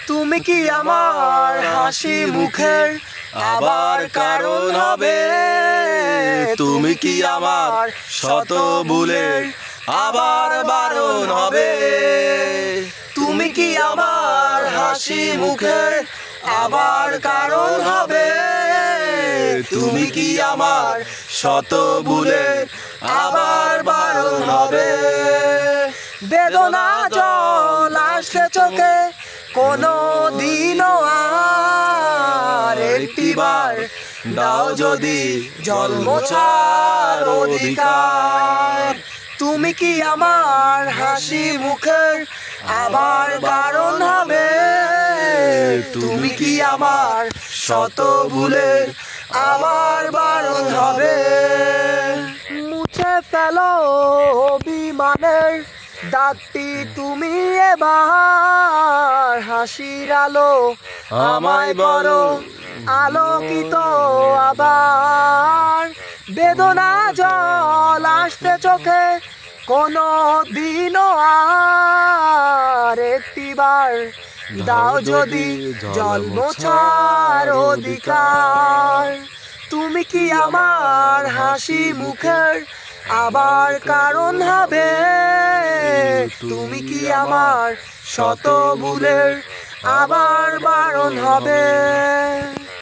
তুমি কি আমার হাসি মুখের আবার কারণ হবে? তুমি কি আমার শত ভুলের আবার বারণ হবে? তুমি কি আমার হাসি মুখের আবার কারণ হবে? তুমি কি আমার শত ভুলের আবার বারণ হবে? বেদনা জল আসলে চোখে কোনো দিনও আর একটিবার দাও যদি জল মোছার অধিকার। তুমি কি আমার হাসি মুখের আবার কারণ হবে? তুমি কি আমার শত ভুলের আবার বারণ হবে? মুছে ফেলো অভিমানের দাগটি তুমি এবার, হাসির আলো আমায় বড় আলোকিত আবার। বেদনা জল আসতে চোখে কোনো দিনও আর একটিবার দাও যদি জল মোছার অধিকার। তুমি কি আমার হাসি মুখের আবার কারণ হবে? তুমি কি আমার শত ভুলের আবার বারণ হবে?